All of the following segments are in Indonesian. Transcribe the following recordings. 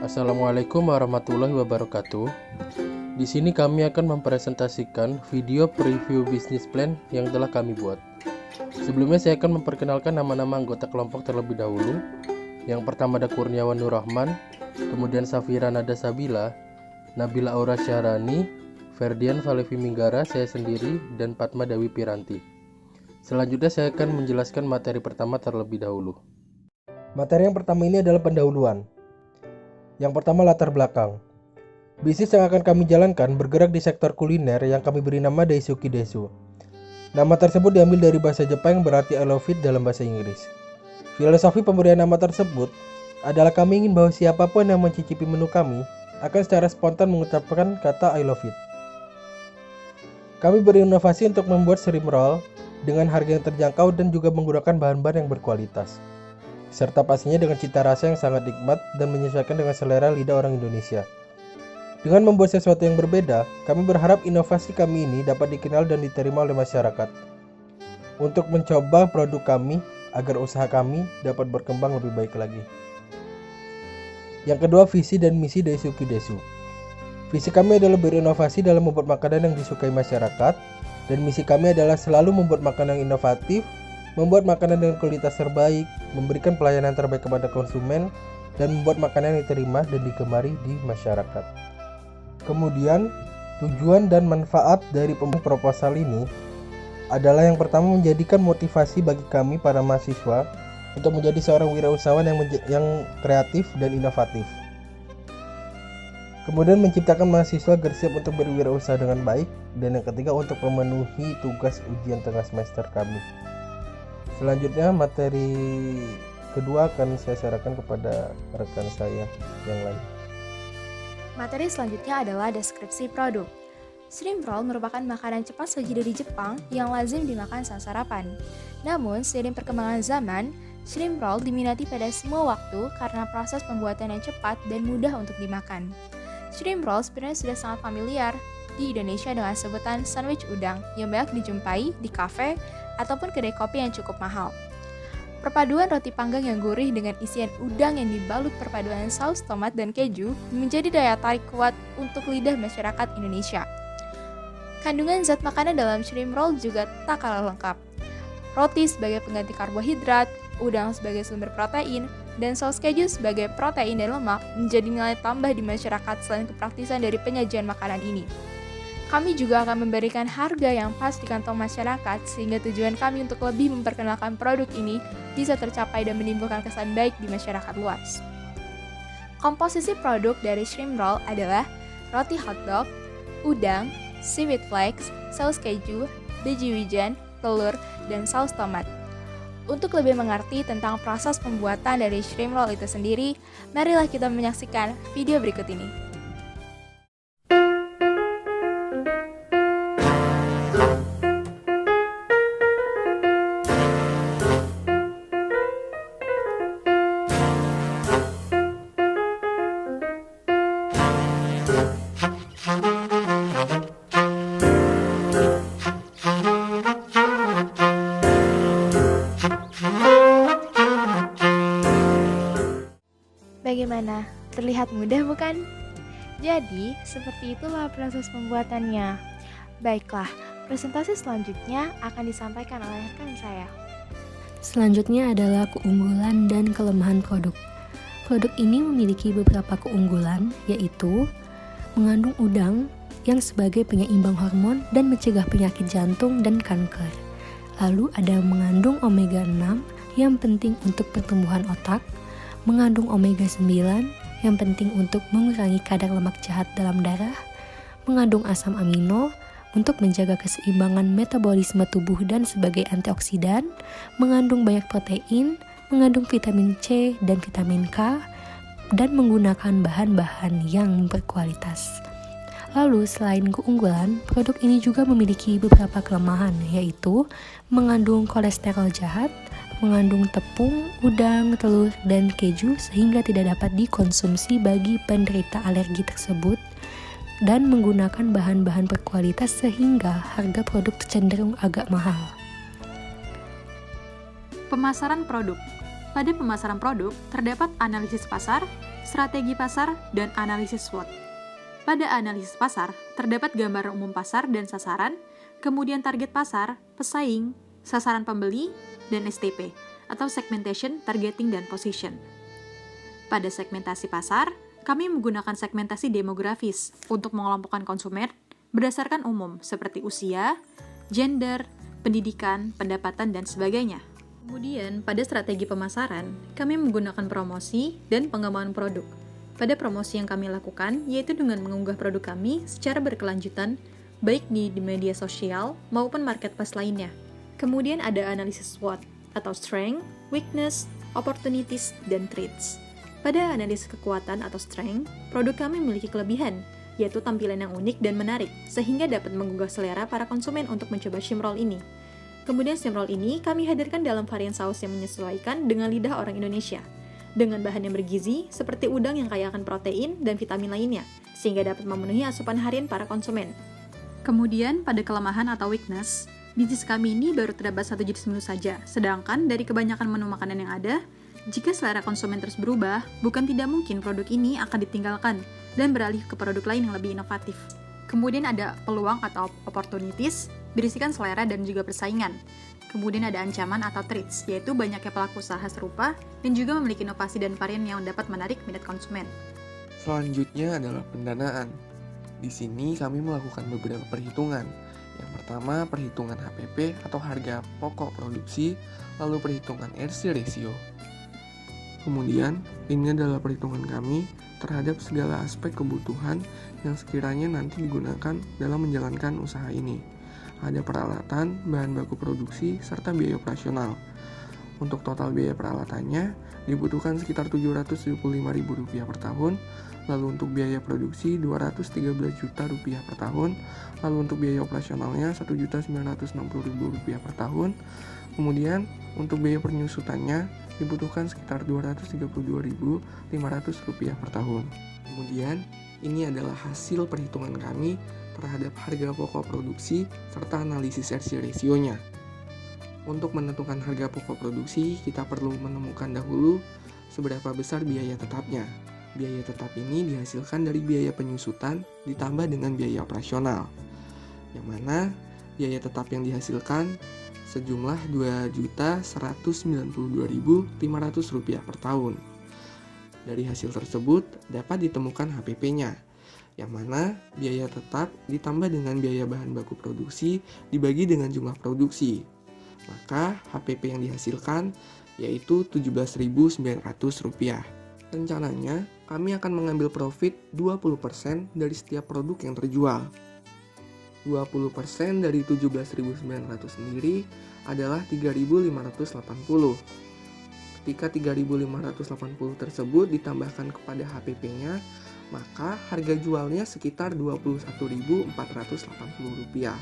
Assalamualaikum warahmatullahi wabarakatuh. Di sini kami akan mempresentasikan video preview bisnis plan yang telah kami buat. Sebelumnya saya akan memperkenalkan nama-nama anggota kelompok terlebih dahulu. Yang pertama ada Kurniawan Nur Rahman, kemudian Safira Nada Sabila, Nabila Aura Syahrani, Ferdian Valevi Minggara, saya sendiri, dan Fatma Dewi Piranti. Selanjutnya saya akan menjelaskan materi pertama terlebih dahulu. Materi yang pertama ini adalah pendahuluan. Yang pertama, latar belakang. Bisnis yang akan kami jalankan bergerak di sektor kuliner yang kami beri nama Daisuki Desu. Nama tersebut diambil dari bahasa Jepang yang berarti I love it dalam bahasa Inggris. Filosofi pemberian nama tersebut adalah kami ingin bahwa siapapun yang mencicipi menu kami akan secara spontan mengucapkan kata I love it. Kami berinovasi untuk membuat shrimp roll dengan harga yang terjangkau dan juga menggunakan bahan-bahan yang berkualitas, serta pastinya dengan cita rasa yang sangat nikmat dan menyesuaikan dengan selera lidah orang Indonesia. Dengan membuat sesuatu yang berbeda, kami berharap inovasi kami ini dapat dikenal dan diterima oleh masyarakat. Untuk mencoba produk kami agar usaha kami dapat berkembang lebih baik lagi. Yang kedua, visi dan misi Daisuki Desu. Visi kami adalah berinovasi dalam membuat makanan yang disukai masyarakat, dan misi kami adalah selalu membuat makanan yang inovatif, membuat makanan dengan kualitas terbaik, memberikan pelayanan terbaik kepada konsumen, dan membuat makanan yang diterima dan digemari di masyarakat. Kemudian, tujuan dan manfaat dari proposal ini adalah yang pertama, menjadikan motivasi bagi kami para mahasiswa untuk menjadi seorang wirausahawan yang kreatif dan inovatif. Kemudian, menciptakan mahasiswa agar siap untuk berwirausaha dengan baik. Dan yang ketiga, untuk memenuhi tugas ujian tengah semester kami. Selanjutnya, materi kedua akan saya sarankan kepada rekan saya yang lain. Materi selanjutnya adalah deskripsi produk. Shrimp roll merupakan makanan cepat saji dari Jepang yang lazim dimakan saat sarapan. Namun, seiring perkembangan zaman, shrimp roll diminati pada semua waktu karena proses pembuatan yang cepat dan mudah untuk dimakan. Shrimp roll sebenarnya sudah sangat familiar di Indonesia dengan sebutan sandwich udang yang banyak dijumpai di kafe ataupun kedai kopi yang cukup mahal. Perpaduan roti panggang yang gurih dengan isian udang yang dibalut perpaduan saus tomat dan keju menjadi daya tarik kuat untuk lidah masyarakat Indonesia. Kandungan zat makanan dalam shrimp roll juga tak kalah lengkap. Roti sebagai pengganti karbohidrat, udang sebagai sumber protein, dan saus keju sebagai protein dan lemak menjadi nilai tambah di masyarakat selain kepraktisan dari penyajian makanan ini. Kami juga akan memberikan harga yang pas di kantong masyarakat sehingga tujuan kami untuk lebih memperkenalkan produk ini bisa tercapai dan menimbulkan kesan baik di masyarakat luas. Komposisi produk dari shrimp roll adalah roti hotdog, udang, seaweed flakes, saus keju, biji wijen, telur, dan saus tomat. Untuk lebih mengerti tentang proses pembuatan dari shrimp roll itu sendiri, marilah kita menyaksikan video berikut ini. Bagaimana? Terlihat mudah bukan? Jadi, seperti itulah proses pembuatannya. Baiklah, presentasi selanjutnya akan disampaikan oleh rekan saya. Selanjutnya adalah keunggulan dan kelemahan produk. Produk ini memiliki beberapa keunggulan, yaitu mengandung udang yang sebagai penyeimbang hormon dan mencegah penyakit jantung dan kanker. Lalu ada mengandung omega 6 yang penting untuk pertumbuhan otak, mengandung omega 9 yang penting untuk mengurangi kadar lemak jahat dalam darah, mengandung asam amino untuk menjaga keseimbangan metabolisme tubuh dan sebagai antioksidan, mengandung banyak protein, mengandung vitamin C dan vitamin K, dan menggunakan bahan-bahan yang berkualitas. Lalu selain keunggulan, produk ini juga memiliki beberapa kelemahan, yaitu mengandung kolesterol jahat, mengandung tepung, udang, telur, dan keju sehingga tidak dapat dikonsumsi bagi penderita alergi tersebut, dan menggunakan bahan-bahan berkualitas sehingga harga produk cenderung agak mahal. Pemasaran produk. Pada pemasaran produk, terdapat analisis pasar, strategi pasar, dan analisis SWOT. Pada analisis pasar, terdapat gambaran umum pasar dan sasaran, kemudian target pasar, pesaing, sasaran pembeli, dan STP, atau segmentation, targeting, dan position. Pada segmentasi pasar, kami menggunakan segmentasi demografis untuk mengelompokkan konsumen berdasarkan umum seperti usia, gender, pendidikan, pendapatan, dan sebagainya. Kemudian, pada strategi pemasaran, kami menggunakan promosi dan pengembangan produk. Pada promosi yang kami lakukan, yaitu dengan mengunggah produk kami secara berkelanjutan, baik di media sosial maupun marketplace lainnya. Kemudian ada analisis SWOT, atau strength, weakness, opportunities, dan threats. Pada analisis kekuatan atau strength, produk kami memiliki kelebihan, yaitu tampilan yang unik dan menarik, sehingga dapat menggugah selera para konsumen untuk mencoba shrimp roll ini. Kemudian shrimp roll ini kami hadirkan dalam varian saus yang menyesuaikan dengan lidah orang Indonesia, dengan bahan yang bergizi seperti udang yang kaya akan protein dan vitamin lainnya, sehingga dapat memenuhi asupan harian para konsumen. Kemudian, pada kelemahan atau weakness, bisnis kami ini baru terdapat satu jenis menu saja, sedangkan dari kebanyakan menu makanan yang ada, jika selera konsumen terus berubah, bukan tidak mungkin produk ini akan ditinggalkan dan beralih ke produk lain yang lebih inovatif. Kemudian ada peluang atau opportunities, berisikan selera dan juga persaingan. Kemudian ada ancaman atau threats, yaitu banyaknya pelaku usaha serupa dan juga memiliki inovasi dan varian yang dapat menarik minat konsumen. Selanjutnya adalah pendanaan. Di sini kami melakukan beberapa perhitungan. Yang pertama, perhitungan HPP atau harga pokok produksi, lalu perhitungan RC ratio. Kemudian, ini adalah perhitungan kami terhadap segala aspek kebutuhan yang sekiranya nanti digunakan dalam menjalankan usaha ini. Ada peralatan, bahan baku produksi, serta biaya operasional. Untuk total biaya peralatannya, dibutuhkan sekitar Rp775.000 per tahun, lalu untuk biaya produksi Rp213 juta per tahun, lalu untuk biaya operasionalnya Rp1.960.000 per tahun, kemudian untuk biaya penyusutannya dibutuhkan sekitar Rp232.500 per tahun. Kemudian, ini adalah hasil perhitungan kami terhadap harga pokok produksi serta analisis RC ratio-nya. Untuk menentukan harga pokok produksi, kita perlu menemukan dahulu seberapa besar biaya tetapnya. Biaya tetap ini dihasilkan dari biaya penyusutan ditambah dengan biaya operasional, yang mana biaya tetap yang dihasilkan sejumlah Rp2.192.500 per tahun. Dari hasil tersebut dapat ditemukan HPP-nya, yang mana biaya tetap ditambah dengan biaya bahan baku produksi dibagi dengan jumlah produksi. Maka HPP yang dihasilkan yaitu Rp17.900. Rencananya, kami akan mengambil profit 20% dari setiap produk yang terjual. 20% dari 17.900 sendiri adalah 3.580. Ketika 3.580 tersebut ditambahkan kepada HPP-nya, maka harga jualnya sekitar Rp21.480.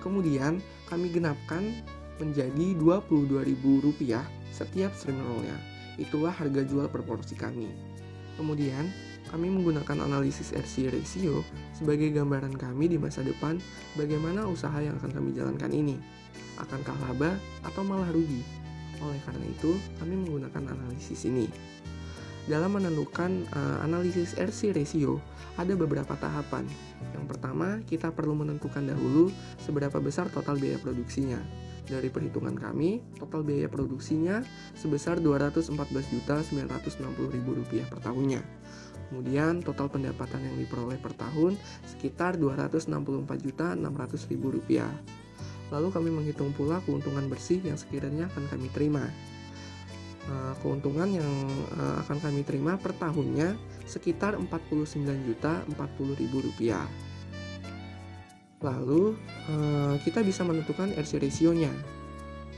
Kemudian kami genapkan menjadi Rp22.000 setiap shrimp roll-nya. Itulah harga jual per porsi kami. Kemudian kami menggunakan analisis RC ratio sebagai gambaran kami di masa depan bagaimana usaha yang akan kami jalankan ini. Akankah laba atau malah rugi? Oleh karena itu, kami menggunakan analisis ini. Dalam menentukan analisis RC ratio, ada beberapa tahapan. Yang pertama, kita perlu menentukan dahulu seberapa besar total biaya produksinya. Dari perhitungan kami, total biaya produksinya sebesar Rp214.960.000 per tahunnya. Kemudian, total pendapatan yang diperoleh per tahun sekitar Rp264.600.000. Lalu kami menghitung pula keuntungan bersih yang sekiranya akan kami terima. Keuntungan yang akan kami terima per tahunnya sekitar Rp49.040.000. Lalu kita bisa menentukan RC ratio-nya.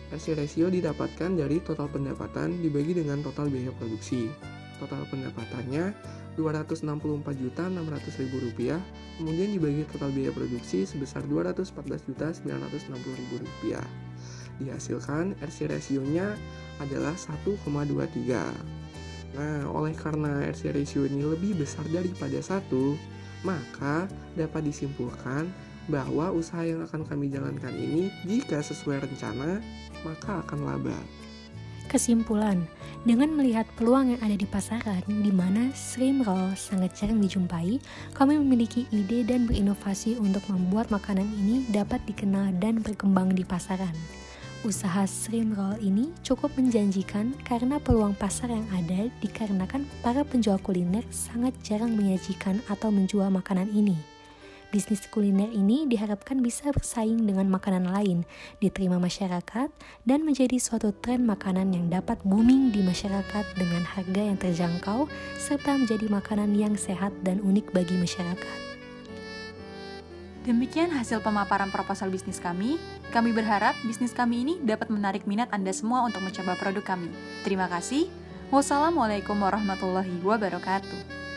RC ratio didapatkan dari total pendapatan dibagi dengan total biaya produksi. Total pendapatannya Rp264.600.000, kemudian dibagi total biaya produksi sebesar Rp214.960.000. Dihasilkan RC ratio-nya adalah 1,23. Nah, oleh karena RC ratio ini lebih besar daripada 1, maka dapat disimpulkan bahwa usaha yang akan kami jalankan ini jika sesuai rencana, maka akan laba. Kesimpulan, dengan melihat peluang yang ada di pasaran di mana shrimp roll sangat jarang dijumpai, kami memiliki ide dan berinovasi untuk membuat makanan ini dapat dikenal dan berkembang di pasaran. Usaha shrimp roll ini cukup menjanjikan karena peluang pasar yang ada dikarenakan para penjual kuliner sangat jarang menyajikan atau menjual makanan ini. Bisnis kuliner ini diharapkan bisa bersaing dengan makanan lain, diterima masyarakat, dan menjadi suatu tren makanan yang dapat booming di masyarakat dengan harga yang terjangkau, serta menjadi makanan yang sehat dan unik bagi masyarakat. Demikian hasil pemaparan proposal bisnis kami. Kami berharap bisnis kami ini dapat menarik minat Anda semua untuk mencoba produk kami. Terima kasih. Wassalamualaikum warahmatullahi wabarakatuh.